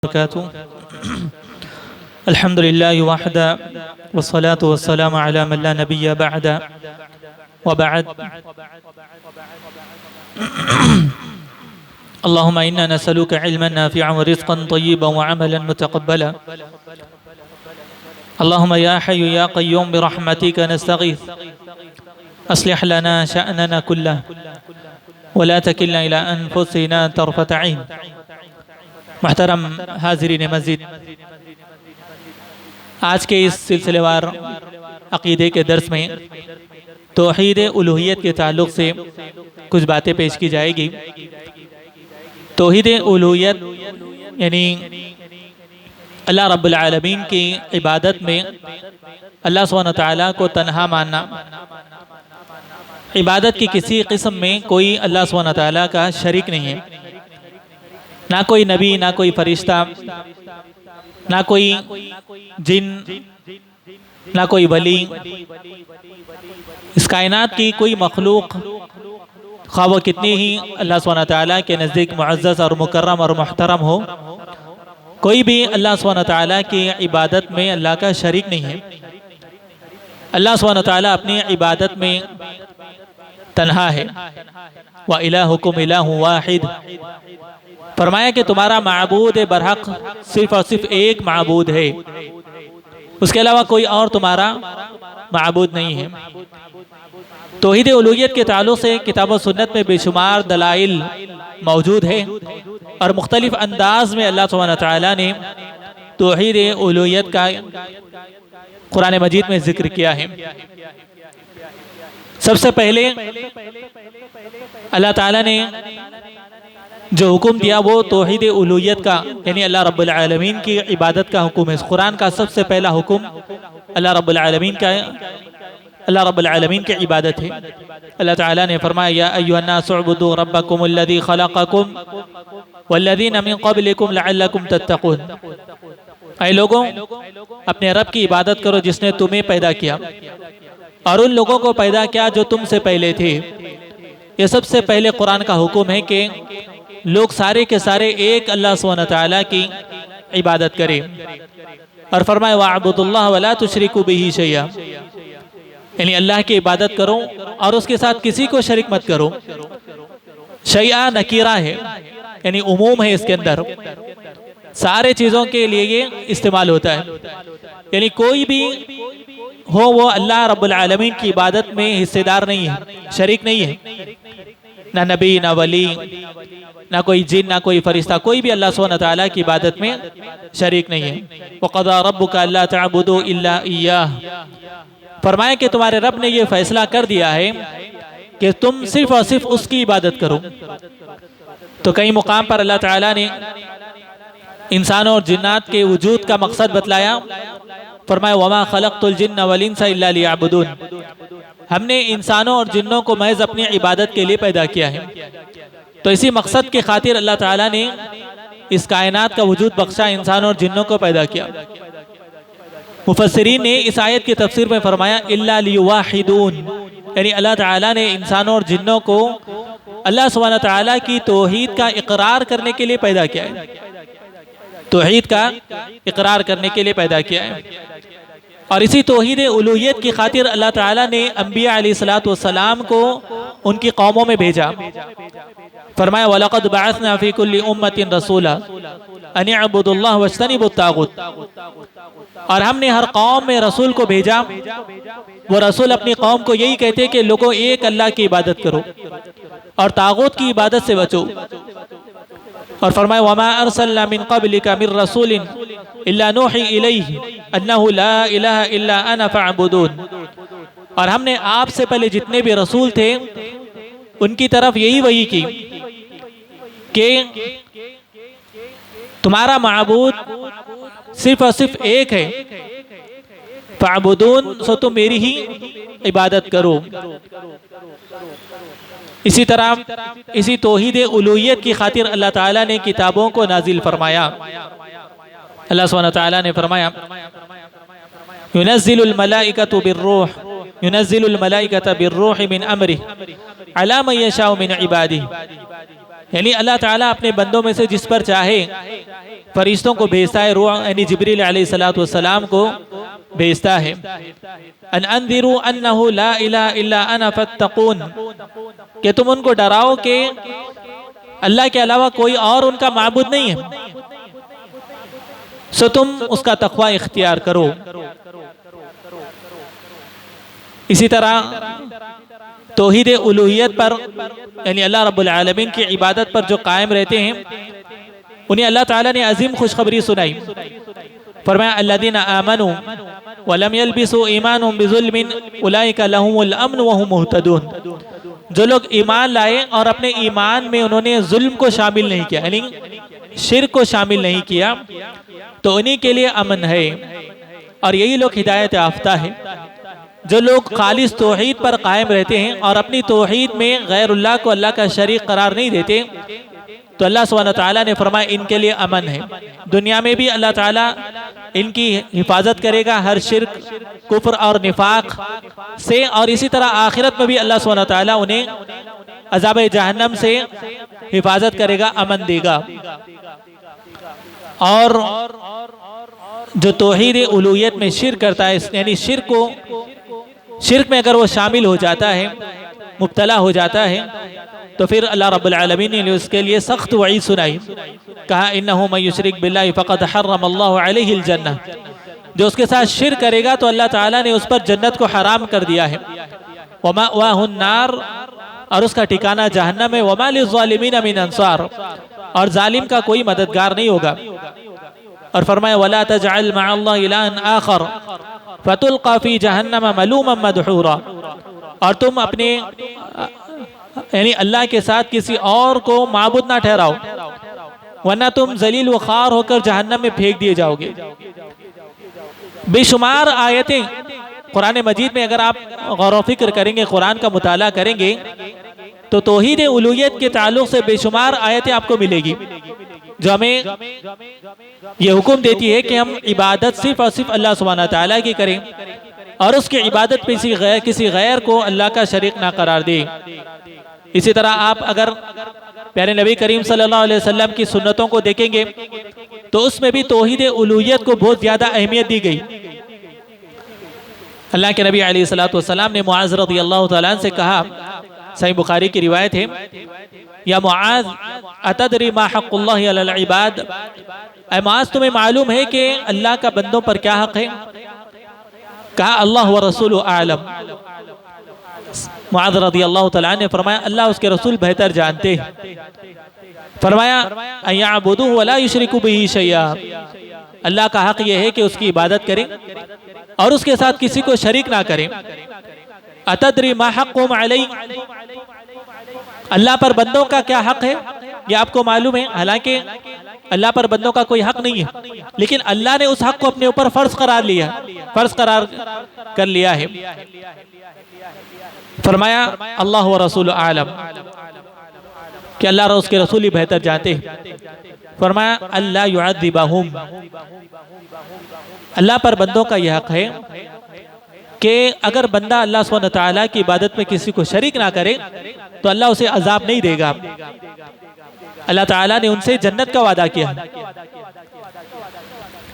वबरकातुहू। अल्हम्दुलिल्लाहि वहदा वस्सलातु वस्सलामु अला मन ला नबिय्य बअदा व बअद। अल्लाहुम्मा इन्ना नसअलुका इल्मन नाफिअन व रिज़्क़न तय्यिबन व अमलन मुतक़ब्बला। अल्लाहुम्मा या हय्यु या क़य्यूम बिरहमतिका नस्तगीथ अस्लिह लना शअनना कुल्लह व ला तकिलना इला अनफुसिना तरफ़त ऐन। मुहतरम हाज़िरीन मस्जिद, आज के इस सिलसिलेवार अक़ीदे के दर्स में तौहीद उलूहियत के ताल्लुक़ से कुछ बातें पेश की जाएगी। तौहीद उलूहियत यानी अल्लाह रब्बुल आलमीन की इबादत में अल्लाह सुब्हानहू व तआला को तन्हा मानना, इबादत की किसी किस्म में कोई अल्लाह सुब्हानहू व तआला का शरीक नहीं है, ना कोई नबी, ना कोई फरिश्ता, ना कोई जिन, ना कोई वली। इस कायनात की कोई मखलूक ख्वाह वो कितनी ही अल्लाह सुब्हानहू व तआला के नज़दीक मुअज़्ज़ज़ और मुकर्रम और मुहतरम हो, कोई भी अल्लाह सुब्हानहू व तआला की इबादत में अल्लाह का शरीक नहीं है। अल्लाह सुब्हानहू व तआला अपनी इबादत में तन्हा है। व इलाहुकुम इलाहुन वाहिद, फरमाया कि तुम्हारा माबूद बरहक सिर्फ और सिर्फ एक माबूद है, उसके अलावा कोई और तुम्हारा माबूद नहीं है। तौहीद उलूहियत के ताल्लुक़ से किताब व सुन्नत में बेशुमार दलाइल मौजूद है और मुख्तलिफ अंदाज में अल्लाह सुब्हानहू व तआला ने तौहीद उलूहियत का कुरान मजीद में जिक्र किया है। सबसे पहले अल्लाह ताला ने जो हुक्म दिया वो तौहीद उलूहियत का यानी अल्लाह रब्बुल आलमीन की इबादत का हुक्म है। कुरान का सबसे पहला हुक्म अल्लाह रब्बुल आलमीन का, अल्लाह रब्बुल आलमीन की इबादत है। अल्लाह ताला ने फरमाया या अय्युहन्नास उअ्बुदू रब्बकुमुल्लज़ी खलक़कुम वल्लज़ीना मिन क़ब्लिकुम लअल्लकुम तत्तक़ून। ऐ लोगों, अपने रब की इबादत करो जिसने तुम्हें पैदा किया और उन लोगों को पैदा किया जो तुमसे पहले थे। ये सबसे पहले कुरान का हुक्म है कि लोग सारे के सारे एक अल्लाह सुब्हानहू व तआला की इबादत करें और फरमाया वअब्दुल्लाह वला तुशरिकू बिही शैया, यानी अल्लाह की इबादत करो और उसके साथ किसी को शरीक मत करो। शैया नकीरा है यानी उमूम है, इसके अंदर सारे चीज़ों के लिए ये इस्तेमाल होता है, यानी कोई भी हो वो अल्लाह रब्बुल आलमीन की इबादत में हिस्सेदार नहीं है, शरीक नहीं है। ना नबी, ना वली, ना कोई जिन, ना कोई फरिश्ता, कोई भी अल्लाह सुब्हानहू व तआला की इबादत में शरीक नहीं है। वक़ज़ा रब्बुका अल्ला तअबुदू इल्ला इय्याह, फरमाया कि तुम्हारे रब ने ये फैसला कर दिया है कि तुम सिर्फ और सिर्फ उसकी इबादत करो। तो कई मुकाम पर अल्लाह ताला ने इंसानों और जिन्नात के वजूद का मकसद बतलाया, फरमाया वमा खलक़तुल जिन्ना वल इंसा इल्ला लियअबुदून, हमने इंसानों और जिन्नों को महज अपनी इबादत के लिए पैदा किया है। तो इसी मकसद के खातिर अल्लाह ताला ने इस कायनात का वजूद बख्शा, इंसानों और जिन्नों को पैदा किया। मुफस्सिरीन ने इस आयत की तफसीर में फरमाया इल्ला लियुवाहिदून, यानी अल्लाह ताला ने इंसानों और जिन्नों को अल्लाह सुब्हानहू व तआला की तौहीद का इकरार करने के लिए पैदा किया है, तौहीद का इकरार करने के लिए पैदा किया है। और इसी तौहीद उलूहियत की खातिर अल्लाह ताला ने अंबिया अलैहिस्सलातु वस्सलाम को उनकी कौमों में भेजा। फरमाया वलक़द बअसना फ़ी कुल्ली उम्मतिन रसूला अन इअबुदुल्लाह वज्तनिबुत ताग़ूत, और हमने हर कौम में रसूल को भेजा। वो रसूल अपनी कौम को यही कहते कि लोगों एक अल्लाह की इबादत करो और ताग़ूत की इबादत से बचो। और फरमाया वमा अरसलना मिन क़ब्लिका मिर रसूलिन इल्ला नूही इलैहि अन्नहु ला इलाहा इल्ला अना फ़अबुदून, और हमने आपसे पहले जितने भी रसूल थे उनकी तरफ यही वही की कि तुम्हारा माबूद सिर्फ और सिर्फ एक है, फ़अबुदून, सो तुम मेरी ही इबादत करो। इसी तरह इसी तौहीद उलूहियत की खातिर अल्लाह ताला ने किताबों को नाजिल फरमाया। अल्लाह सुब्हानहू व तआला ने फरमाया युनज़्ज़िलुल मलाइकतु बिर्रूह, युनज़्ज़िलुल मलाइकतु बिर्रूहि मिन अम्रिही अला मन यशाउ मिन इबादिही, यानी अल्लाह ताला अपने बंदों में से जिस पर चाहे फरिश्तों को भेजता है, रूह यानी जिब्रील अलैहिस्सलातु वस्सलाम को भेजता है। अन अंदिरु अन्नहु ला इलाहा इल्ला अना फत्तकून, कि तुम उनको डराओ कि अल्लाह के अलावा कोई और उनका माबूद नहीं है, सो तुम उसका तक़वा इख्तियार करो। इसी तरह तौहीद उलूहियत पर यानी अल्लाह रब्बुल आलमीन की इबादत पर जो कायम रहते हैं उन्हें अल्लाह ताला ने अजीम खुशखबरी सुनाई। फरमाया अल्लज़ीना आमनू वलम यल्बिसू ईमानहुम बिज़ुल्मिन उलाइका लहुमुल अम्न व हुम मुहतदून, जो लोग ईमान लाए और अपने ईमान में उन्होंने जुल्म को शामिल नहीं किया यानी शिर्क को शामिल नहीं किया, तो उन्हीं के लिए अमन है और यही लोग हिदायत याफ्ता है। जो लोग खालिस तौहीद पर कायम रहते हैं और अपनी तौहीद में गैरुल्लाह को अल्लाह का शरीक करार नहीं देते, तो अल्लाह सुब्हानहू तआला ने फरमाया इनके लिए अमन है। दुनिया में भी अल्लाह ताला इनकी हिफाजत करेगा हर शिर्क, कुफ्र और निफाक से, और इसी तरह आखिरत में भी अल्लाह सुब्हानहू तआला उन्हें अज़ाब जहन्नम से हिफाजत करेगा, अमन देगा। और जो तौहीद उलूहियत में शिर्क करता है, यानी शिर्क में अगर वो शामिल हो जाता है, मुब्तला हो जाता है, तो फिर अल्लाह रब्बुल आलमीन ने उसके लिए सख्त वईद सुनाई। कहा इन्नहु मन युशरिक बिल्लाहि फ़क़द हर्रमल्लाहु अलैहिल जन्नह, जो उसके साथ शिर्क करेगा तो अल्लाह ताला ने उस पर जन्नत को हराम कर दिया है। व मअवाहुन नार, और उसका ठिकाना जहन्नम है। व मा लिज़्ज़ालिमीन मिन अंसार, और जालिम का कोई मददगार नहीं होगा। और फरमाया वला तजअल मअल्लाहि इलाहन आखर फतुल्क़ा फ़ी जहन्नम मलूमन मदहूरा, और तुम अपने यानी अल्लाह के साथ किसी और को माबूद ना ठहराओ, वरना तुम जलील व ख़ार होकर जहन्नम में फेंक दिए जाओगे। बेशुमार आयतें कुरान मजीद में अगर आप गौर व फिक्र करेंगे, कुरान का मुताला करेंगे, तो तौहीद उलूहियत के ताल्लुक से बेशुमार आयतें आपको मिलेगी जो हमें ये हुक्म देती है कि हम इबादत सिर्फ और सिर्फ अल्लाह सुब्हानहू तआला की करें और उसकी इबादत पे किसी गैर को अल्लाह का शरीक ना करार दे। इसी तरह आप अगर प्यारे नबी करीम सल्लल्लाहु अलैहि वसल्लम की सुन्नतों को देखेंगे तो उसमें भी तौहीद उलूहियत को बहुत ज़्यादा अहमियत दी गई। अल्लाह के नबी अलैहिस्सलातु वस्सलाम ने मुआज़ रज़ियल्लाहु तआला अन्हु से कहा, सही बुखारी की रिवायत है, या मुआज़ अतदरी मा हक़्क़ुल्लाहि अलल इबाद, ऐ मुआज़ तुम्हें मालूम है कि अल्लाह का बंदों पर क्या हक़ है? कहा अल्लाह व रसूलु आलम। मुआज़ रज़ियल्लाहु तआला ने फरमाया अल्लाह उसके रसूल बेहतर जानते हैं। फरमाया अयअबुदूहु व ला युशरिकू बिही शैआ, अल्लाह का हक़ यह है कि उसकी इबादत करें और उसके साथ किसी को शरीक ना करें। अतदरी मा हक़्क़ुहुम अलैहि, अल्लाह पर बंदों का क्या हक है ये आपको मालूम है? हालांकि अल्लाह पर बंदों का कोई हक नहीं है, लेकिन अल्लाह ने उस हक को अपने ऊपर फर्ज करार कर लिया है। फरमाया अल्लाह व रसूल आलम, कि अल्लाह और उसके रसूल ही बेहतर जानते हैं। फरमाया अल्लाह युअद्दिबहुम, अल्लाह पर बंदों का यह हक है कि अगर बंदा अल्लाह सुब्हानहू तआला की इबादत में किसी को शरीक ना करे तो अल्लाह उसे अजाब नहीं देगा। अल्लाह ताला ने उनसे जन्नत का वादा किया।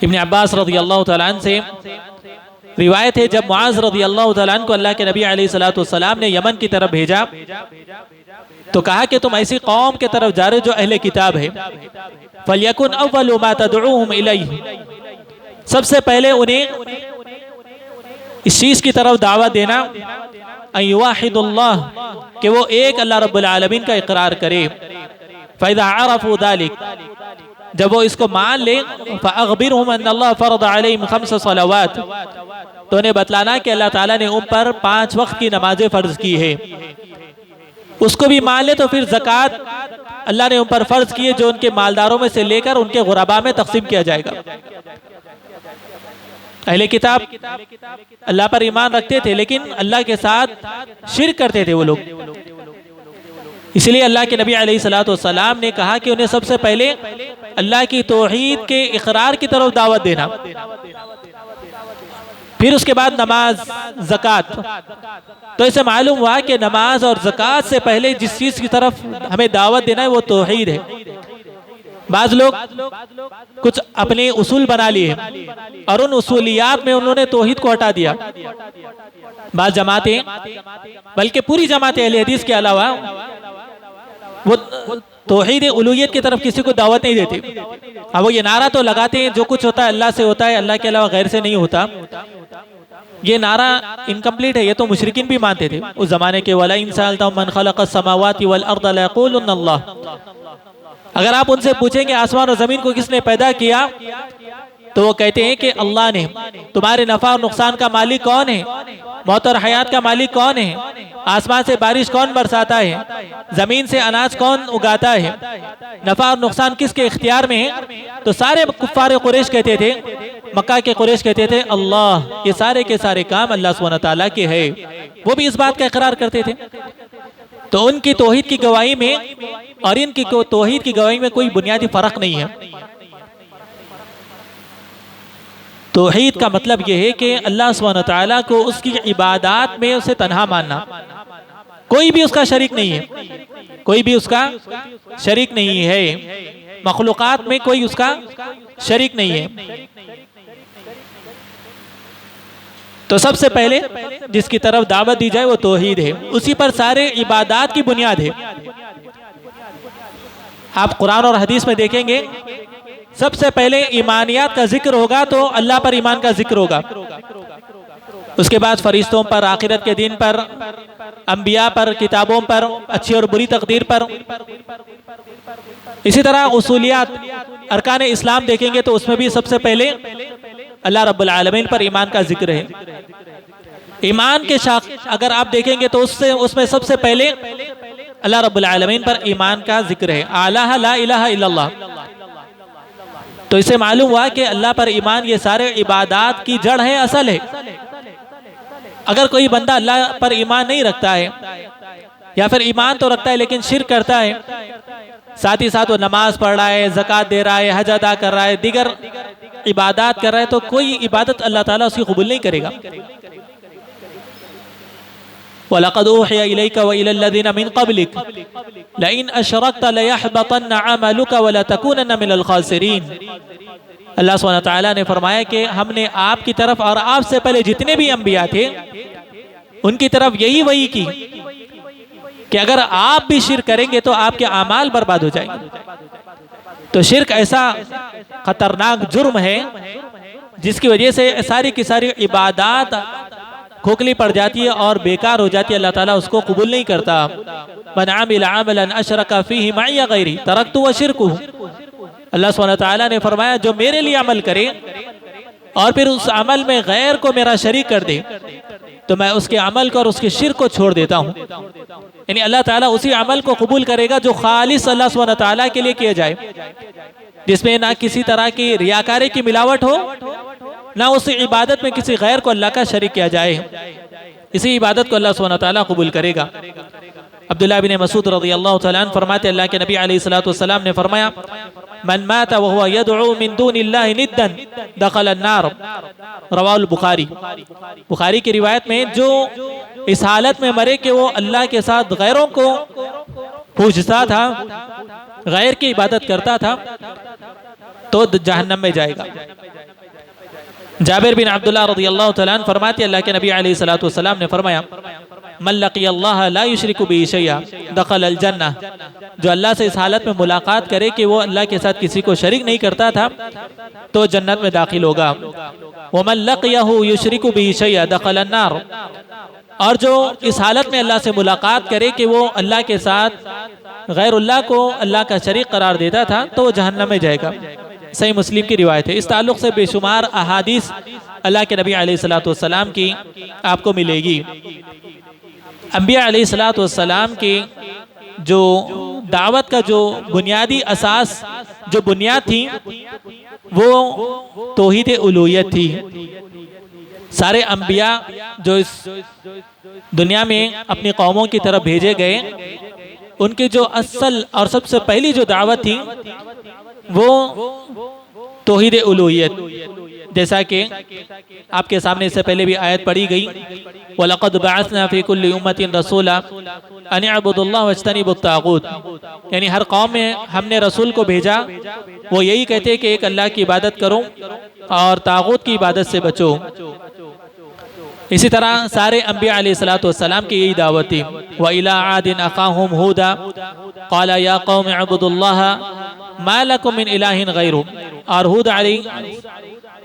इब्न अब्बास रज़ियल्लाहु तआला अन्हु से रिवायत है, जब मुआज़ रज़ियल्लाहु तआला अन्हु को अल्लाह के नबी अलैहिस्सलातु वस्सलाम ने यमन की तरफ भेजा तो कहा कि तुम ऐसी कौम के तरफ जा रहे हो जो अहले किताब है, फलयकुन अव्वलु मा तदऊहुम इलैहि, सबसे पहले उन्हें इस चीज की तरफ दावत देना अय्युवाहिदुल्लाह, कि वो एक अल्लाह रब्बुल आलमीन का इकरार करे। फ़इज़ा अरफ़ू ज़ालिक, जब वो इसको मान ले, फ़अख़बिरहुम अन्नल्लाह फ़रज़ अलैहिम ख़म्स सलावात, तो उन्हें बतलाना कि अल्लाह ताला ने उन पर 5 वक्त की नमाजें फ़र्ज की है। उसको भी मान ले तो फिर ज़कात अल्लाह ने उन पर फ़र्ज की है, जो उनके मालदारों में से लेकर उनके गुरबा में तक़सीम किया जाएगा। अहले किताब अल्लाह पर ईमान रखते थे लेकिन अल्लाह के साथ शिर्क करते थे वो लोग, इसलिए अल्लाह के नबी अलैहिस्सलातु वस्सलाम ने कहा कि उन्हें सबसे पहले अल्लाह की तौहीद के इकरार की तरफ दावत देना, फिर उसके बाद नमाज, ज़कात। तो इसे मालूम हुआ कि नमाज और ज़कात से पहले जिस चीज़ की तरफ हमें दावत देना है वो तौहीद है। बाज लोग कुछ अपने उसूल बना लिए और उन उसूलियात में उन्होंने तौहीद को हटा दिया। बाज जमातें, बल्कि पूरी जमातें अहले हदीस के अलावा, वो तौहीद उलूहियत की तरफ किसी को दावत नहीं देते। अब वो ये नारा तो लगाते हैं जो कुछ होता है अल्लाह से होता है, अल्लाह के अलावा गैर से नहीं होता। ये नारा इनकम्प्लीट है, ये तो मुशरिकीन भी मानते थे उस जमाने के। वला इन सअल्तहुम मन खलक़स समावाति वल अर्द लयक़ूलुन्न अल्लाह। अगर आप उनसे पूछेंगे आसमान और जमीन को किसने पैदा किया, तो वो कहते हैं कि अल्लाह ने। तुम्हारे नफा और नुकसान का मालिक कौन है? मौत और हयात का मालिक कौन है? आसमान से बारिश कौन बरसाता है? जमीन से अनाज कौन उगाता है? नफा और नुकसान किसके इख्तियार में है? तो सारे कुफ्फार कुरैश कहते थे, मक्का के कुरैश कहते थे अल्लाह, ये सारे के सारे काम अल्लाह सुब्हानहू तआला के है। वो भी इस बात का इकरार करते थे। तो उनकी तौहीद की गवाही में और इनकी तौहीद की गवाही में कोई बुनियादी फर्क नहीं है। तौहीद का मतलब यह है कि अल्लाह सुब्हानहू तआला को उसकी इबादत में उसे तन्हा मानना, कोई भी उसका शरीक नहीं है, कोई भी उसका शरीक नहीं है, मखलूकात में कोई उसका शरीक नहीं है। तो सबसे पहले जिसकी तरफ दावत दी जाए वो तौहीद है, उसी पर सारे इबादत की बुनियाद है। आप कुरान और हदीस में देखेंगे सबसे पहले ईमानियात का जिक्र होगा तो अल्लाह पर ईमान का जिक्र होगा, उसके बाद फरिश्तों पर, आखिरत के दिन पर, अंबिया पर, किताबों पर, अच्छी और बुरी तकदीर पर। इसी तरह उसूलियात, अरकान इस्लाम देखेंगे तो उसमें भी सबसे पहले अल्लाह रब्बुल आलमीन पर ईमान का जिक्र है। ईमान के शाख अगर आप देखेंगे तो उसमें सबसे पहले अल्लाह रब्बुल आलमीन पर ईमान का जिक्र है, आला ला इलाहा इल्लल्लाह। तो इससे मालूम हुआ कि अल्लाह पर ईमान ये सारे इबादत की जड़ है, असल है। अगर कोई बंदा अल्लाह पर ईमान नहीं रखता है या फिर ईमान तो रखता है लेकिन शिर्क करता है, साथ ही साथ वो नमाज पढ़ रहा है, ज़कात दे रहा है, हज अदा कर रहा है, दीगर इबादत कर रहा है, तो कोई इबादत अल्लाह ताला उसकी कबूल नहीं करेगा। वलक़द ऊहिया इलैका व इलल्लज़ीना मिन क़ब्लिक लइन अशरकत लयहबतन्न अमलुका व लतकूनन्न मिनल ख़ासिरीन। अल्लाह सुब्हानहू तआला ने फरमाया कि हमने आपकी तरफ और आपसे पहले जितने भी अंबिया थे उनकी तरफ यही वही की कि अगर आप भी शिर्क करेंगे तो आपके आमाल बर्बाद हो जाएंगे। तो शिर्क ऐसा खतरनाक जुर्म है जिसकी वजह से सारी की सारी इबादत खोखली पड़ जाती है और बेकार हो जाती है, अल्लाह ताला उसको कबूल नहीं करता। मन आमिला अमलन अशरका फीही मइया गैरी तरक्तु व शिरकुहु। अल्लाह सुब्हानहू तआला ने फरमाया जो मेरे लिए अमल करे और फिर उस अमल में गैर को मेरा शरीक कर दे तो मैं उसके अमल को और उसके शिर्क को छोड़ देता हूँ। यानी अल्लाह ताला उसी अमल को कबूल करेगा जो खालिस अल्लाह सुब्हानहू तआला के लिए किया जाए, जिसमें ना किसी तरह की रियाकारी की मिलावट हो, ना उस इबादत में किसी गैर को अल्लाह का शरीक किया जाए। इसी इबादत को अल्लाह सुब्हानहू तआला कबूल करेगा। अब्दुल्लाह बिन मसूद रज़ियल्लाहु तआला अन्हु फरमाते अल्लाह के नबी अलैहिस्सलातु वस्सलाम ने फरमाया मन माता व हुवा यदउ मिन दूनिल्लाहि निद्दन दखल अन्नार। रवाहुल बुखारी। बुखारी की रिवायत में जो इस हालत में मरे कि वो अल्लाह के साथ गैरों को पूजता था, गैर की इबादत करता था, तो जहन्नम में जाएगा। जाबिर बिन अब्दुल्लाह रज़ियल्लाहु तआला अन्हु फरमाते अल्लाह के नबी अलैहिस्सलातु वस्सलाम ने फरमाया मन लक़िया अल्लाह ला युशरिकु बिही शैया दखल अल जन्नह। जो अल्लाह से इस हालत में मुलाकात करे कि वो अल्लाह के साथ किसी को शरीक नहीं करता था तो जन्नत में दाखिल होगा। व मन लक़ियहु युशरिकु बिही शैया दखल अन्नार। और जो इस हालत में अल्लाह से मुलाकात करे कि वो अल्लाह के साथ गैरुल्लाह को अल्लाह का शरीक करार देता था तो वो जहन्नम में जाएगा। सही मुस्लिम की रिवायत है। इस ताल्लुक़ से बेशुमार अहादीस अल्लाह के नबी अलैहिस्सलातु वस्सलाम की आपको मिलेगी। अंबिया अलैहिस्सलातु वस्सलाम की जो दावत का जो बुनियादी असास, जो बुनियाद थी वो तौहीद उलूहियत थी। सारे अंबिया जो इस दुनिया में अपनी कौमों की तरफ भेजे गए उनकी जो असल और सबसे पहली जो दावत थी वो तौहीद उलूहियत, जैसा कि आपके सामने इससे पहले भी आयत पढ़ी गई, वलक़द बअसना फ़ी कुल्लि उम्मतिन रसूला अन अअबुदुल्लाह वज्तनिबुत ताग़ूत, यानी हर कौम में हमने रसूल को भेजा, वो यही कहते हैं कि एक अल्लाह की इबादत करो और ताग़ूत की इबादत से बचो। इसी तरह सारे अम्बिया अलैहिस्सलातु वस्सलाम की यही दावत थी। व इला आदिन अख़ाहुम हूदा क़ाला या क़ौम अअबुदुल्लाह मा लकुम मिन इलाहिन गैरुहु, और हूद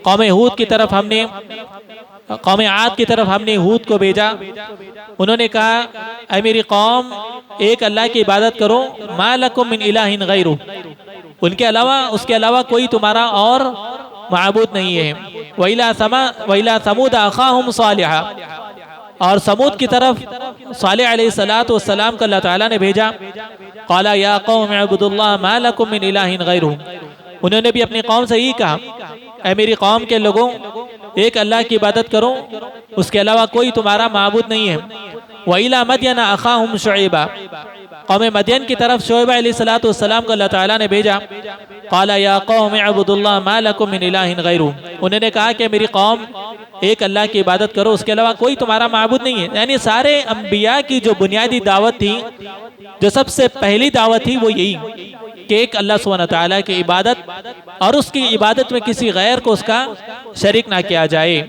कौम हूद की तरफ हमने, कौम आद की तरफ हमने हूद को भेजा। उन्होंने कहा, ऐ मेरी कौम, एक अल्लाह की इबादत करो, मा लकुम मिन इलाहिन गैरुहु, उनके अलावा, उसके अलावा कोई तुम्हारा और माबूद नहीं है। वइला समूद अख़ाहुम सालिहा, और समूद की तरफ सालिह अलैहिस्सलातु वस्सलाम को अल्लाह ताला ने भेजा। क़ाला या क़ौम अअबुदुल्लाह मा लकुम मिन इलाहिन गैरुहु, उन्होंने भी अपनी कौम से यही कहा, ऐ मेरी कौम के लोगों, एक अल्लाह की इबादत करो, उसके अलावा कोई तुम्हारा माबूद नहीं है। वइला मदयन अख़ाहुम शुऐबा, कौम मदयन की तरफ शुऐब अलैहिस्सलातु वस्सलाम को अल्लाह ताला ने भेजा। क़ाला या क़ौम अअबुदुल्लाह मा लकुम मिन इलाहिन गैरुहु, उन्होंने कहा कि मेरी कौम, एक अल्लाह की इबादत करो, उसके अलावा कोई तुम्हारा माबूद नहीं है। यानी सारे अम्बिया की जो बुनियादी दावत थी, जो सबसे पहली दावत थी, वो यही कि एक अल्लाह सुब्हानहू व तआला की इबादत, और उसकी इबादत में किसी गैर को उसका शरीक ना किया जाए।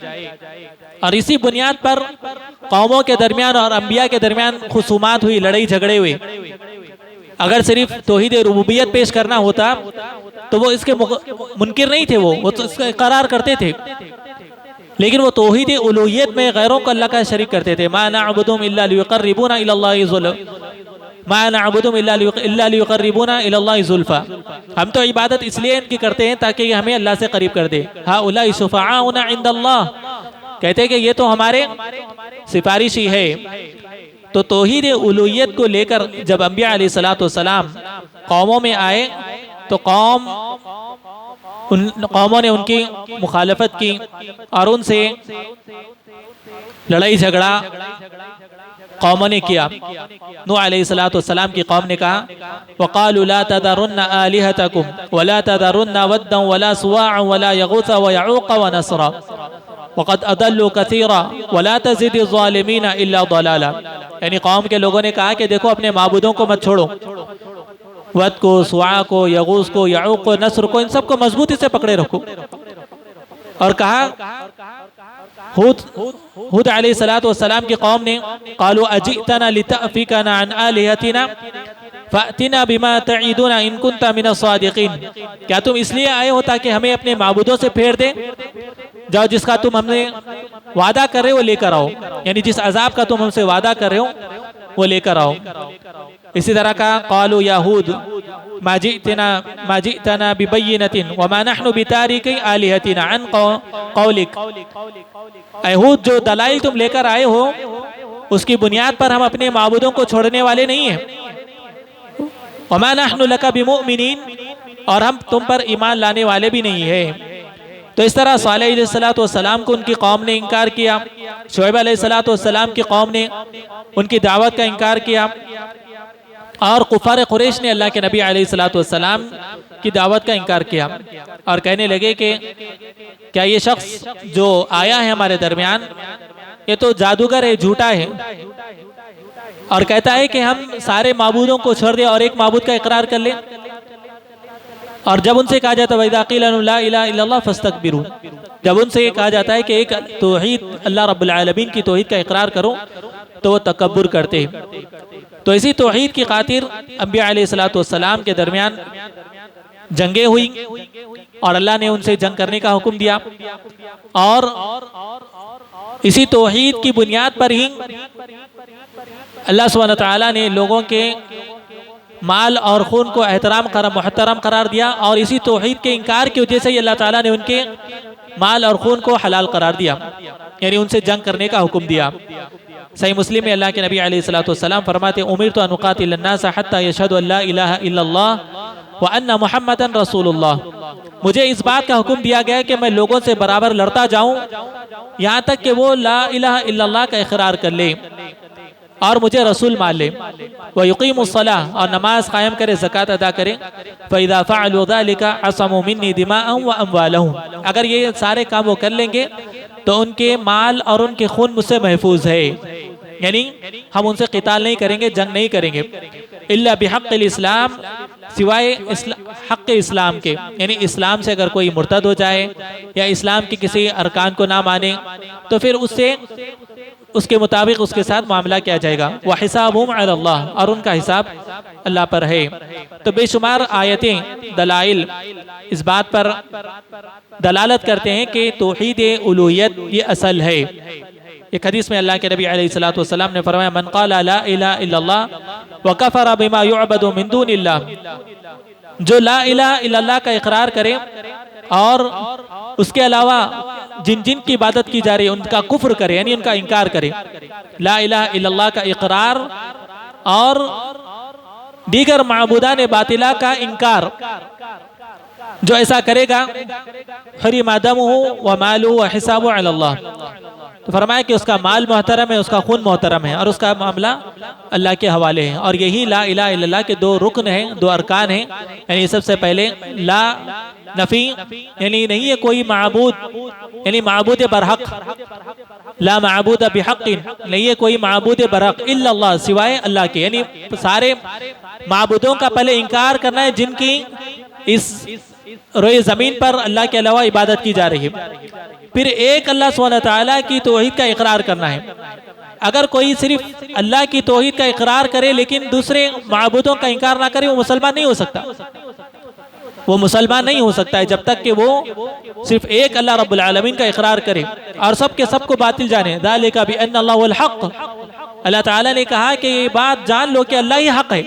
और इसी बुनियाद पर कौमों के दरमियान और अम्बिया के दरमियान खुसूमात हुई, लड़ाई झगड़े हुए। अगर सिर्फ तौहीद रुबूबियत पेश करना होता तो वो इसके मुनकिर नहीं थे, वो तो इसका इकरार करते थे, लेकिन वो तौहीद उलूहियत में गैरों को अल्लाह का शरीक करते थे। मा नअबुदुहुम इल्ला लियुक़र्रिबूना इलल्लाहि ज़ुल्फ़ा, मा नअबुदुहुम इल्ला लियुक़र्रिबूना इलल्लाहि ज़ुल्फ़ा, हम तो इबादत इसलिए इनकी करते हैं ताकि ये हमें अल्लाह से करीब कर दे। हाउलाइ शुफ़ाआउना इंदल्लाह, कहते हैं कि ये तो हमारे सिफारिशी है। तो तौहीद उलूहियत को लेकर जब अम्बिया अलैहिस्सलातु वस्सलाम कौमों में आए तो कौमों ने उनकी मुखालफत की और उनसे लड़ाई झगड़ा कौमों ने किया। नूह अलैहिस्सलातु वस्सलाम की कौम ने कहा, वक़ालू ला तज़रुन्ना आलिहतकुम वला तज़रुन्ना वद्दन वला सुवाअन वला यगूस व यऊक़ व नस्रा वक़द अदल्लू कसीरा वला तज़िदिज़ ज़ालिमीना इल्ला ज़लाला, यानी कौम के लोगों ने कहा कि देखो, अपने माबूदों को मत छोड़ो, वद को, सुआ को, यगूस को, यऊक़ को, नस्र को, इन सबको मजबूती से पकड़े रखो। और कहा हूद अलैहिस्सलातु वस्सलाम की कौम ने, क़ालू अजि'तना लितअफ़िकना अन आलिहतिना फ़अतिना बिमा तईदुना इन कुन्ता मिनस सादिक़ीन, क्या तुम इसलिए आए हो ताकि हमें अपने माबूदों से फेर दे? जाओ, जिसका तुम हमने वादा कर रहे हो वो लेकर आओ, यानी जिस अजाब का तुम हमसे वादा कर रहे हो वो लेकर आओ। इसी तरह का क़ालू या हूद मा जि'तना बिबय्यिनतिन व मा नहनु बितारिकी आलिहतिना अन क़ौलिक, ऐ हूद, जो दलाइल तुम लेकर आए हो उसकी बुनियाद पर हम अपने माबूदों को छोड़ने वाले नहीं हैं। व मा नहनु लका बिमुमिनीन, और हम तुम पर ईमान लाने वाले भी नहीं है। तो इस तरह सालेह अलैहिस्सलातु वस्सलाम को उनकी कौम ने इनकार किया, शुएब अलैहिस्सलातु वस्सलाम की कौम ने उनकी दावत का इनकार किया, और कुफार कुरैश ने अल्लाह के नबी अलैहिस्सलातु वस्सलाम की दावत का इनकार किया और कहने लगे कि क्या ये शख्स जो आया है हमारे दरमियान, ये तो जादूगर है, झूठा है, और कहता है कि हम सारे माबूदों को छोड़ दें और एक माबूद का इकरार कर लें। और जब उनसे कहा जाता है वइज़ा क़ीला ला इलाहा इल्लल्लाह फस्तकबिरू, जब उनसे कहा जाता है कि एक तौहीद अल्लाह रब्बुल आलमीन की तौहीद का इकरार करो, तो वो तकब्बुर करते। तो इसी तौहीद की खातिर अंबिया अलैहिस्सलातु वस्सलाम के दरमियान जंगें हुई और अल्लाह ने उनसे जंग करने का हुक्म दिया, और इसी तौहीद की बुनियाद पर ही अल्लाह सुब्हानहू व तआला ने लोगों के माल और खून को मुहतरम करार दिया, और इसी तौहीद के इनकार की वजह से ही अल्लाह ताला ने उनके माल और खून को हलाल करार दिया, यानी उनसे जंग करने का हुक्म दिया। सही मुस्लिम में अल्लाह के नबी अलैहिस्सलातु वस्सलाम फरमाते, उमिरतु अन उक़ातिल अन्नास हत्ता यशहदु अल्ला इलाहा इल्लल्लाह व अन्ना मुहम्मदन रसूलुल्लाह, मुझे इस बात का हुक्म दिया गया कि मैं लोगों से बराबर लड़ता जाऊं यहाँ तक कि वो ला इलाहा इल्लल्लाह का इकरार कर ले और मुझे रसूल मान ले, व युकीमुस्सलाह और नमाज कायम करे, ज़कात अदा करे, फ़इज़ा फ़अलू ज़ालिका असमू मिन्नी दिमाअहुम व अम्वालहुम, अगर ये सारे काम वो कर लेंगे तो उनके माल और उनके खून मुझसे महफूज है, यानी हम उनसे क़िताल नहीं करेंगे, जंग नहीं करेंगे, इल्ला बिहक़्क़िल इस्लाम, सिवाय हक़ इस्लाम के, यानी इस्लाम से अगर कोई मुर्तद हो जाए या इस्लाम के किसी अरकान को ना माने तो फिर उससे उसके मुताबिक उसके साथ मामला किया जाएगा। वह हिसाबुहुम अलल्लाह, और उनका हिसाब अल्लाह पर है। तो बेशुमार आयतें दलाइल इस बात पर दलालत करते हैं कि तौहीद उलूहियत ये असल है। एक हदीस में अल्लाह के नबी अलैहिस्सलातु वस्सलाम ने फरमाया, मन क़ाला ला इलाहा इल्लल्लाह व कफ़रा बिमा युअबदु मिन दूनिल्लाह, जो ला इलाहा इल्लल्लाह का इकरार करे और उसके अलावा जिन जिन की इबादत की जा रही है उनका कुफ्र करे, यानी उनका इनकार करे। ला इलाहा इल्लल्लाह का इकरार और दीगर माबूदान बातिला का इनकार, जो ऐसा करेगा हरीम दमुहु व मालुहु व हिसाबुहु अलल्लाह, तो फरमाया कि उसका माल मोहतरम है, उसका खून मोहतरम है और उसका मामला अल्लाह के हवाले है। और यही ला इलाहा इल्लल्लाह के दो रुकन हैं, दो अरकान हैं। यानी सबसे पहले ला नफी, यानी नहीं है कोई माबूद, यानी माबूद बरहक, ला माबूद बिहक्किन, नहीं है कोई माबूद बरहक इल्लल्लाह, सिवाय अल्लाह के, यानी सारे माबूदों का पहले इनकार करना है जिनकी इस रोए ज़मीन पर अल्लाह के अलावा इबादत की जा रही है। फिर एक अल्लाह सुब्हानहू व तआला की तौहीद का इकरार करना है। अगर कोई सिर्फ अल्लाह की तौहीद का इकरार करे लेकिन दूसरे माबूदों का इनकार ना करे, वो मुसलमान नहीं हो सकता। वो मुसलमान नहीं हो सकता है जब तक कि वो सिर्फ एक अल्लाह रब्बुल आलमीन का इकरार करे और सब के सब को बातिल जाने। ज़ालिका बिअन्ना अल्लाह हुवल हक़, अल्लाह ताला ने कहा कि ये बात जान लो कि अल्लाह ही हक है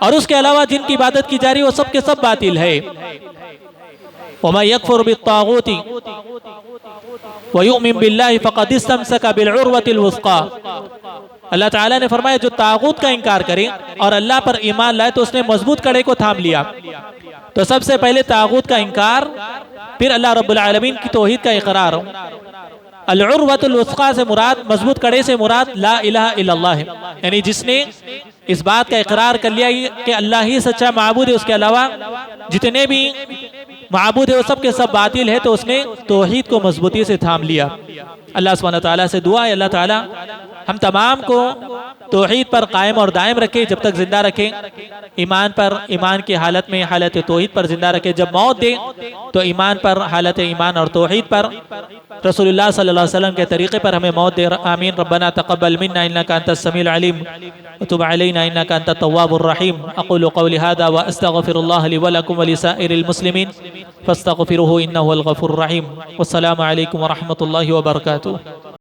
और उसके अलावा जिनकी इबादत की जा रही है वो सब के सब बातिल है। वमा यकफुर बित्तागूति व युमिन बिल्लाहि फ़क़द इस्तमसका बिलउरवतिल वुस्क़ा, अल्लाह ताला ने फरमाया जो तागूत का इनकार करे और अल्लाह पर ईमान लाए तो उसने मजबूत कड़े को थाम लिया। तो सबसे पहले तागूत का इनकार, फिर अल्लाह रब्बुल आलमीन की तौहीद का इकरार। अल-उर्वतुल वुस्क़ा से मुराद, मजबूत कड़े से मुराद ला इलाहा इल्लल्लाह है, यानी जिसने इस बात का इकरार कर लिया कि अल्लाह ही सच्चा माबूद है, उसके अलावा जितने भी माबूद है वो सब के सब बातिल है, तो उसने तौहीद को मजबूती से थाम लिया। अल्लाह सुब्हानहू व तआला से दुआ है अल्लाह ताला हम तमाम को तौहीद पर कायम और दायम रखे, जब तक जिंदा रखे, ईमान पर, ईमान की हालत में हालत तौहीद पर जिंदा रखे। जब मौत दे तो ईमान पर, हालत ईमान और तौहीद पर, रसूलुल्लाह सल्लल्लाहु अलैहि वसल्लम के तरीक़े पर हमें मौत दे। आमीन। रब्बना तक़ब्बल मिन्ना इन्नका अंतस समीउल अलीम व तुब अलैना इन्नका अंतत तव्वाबुर रहीम। अक़ूलु क़ौली हाज़ा व अस्तग़फ़िरुल्लाह लि व लकुम व लिसाइरिल मुस्लिमीन फ़स्तग़फ़िरूहु इन्नहु हुवल गफ़ूरुर रहीम। वस्सलामु अलैकुम व रहमतुल्लाहि व बरकातुहू।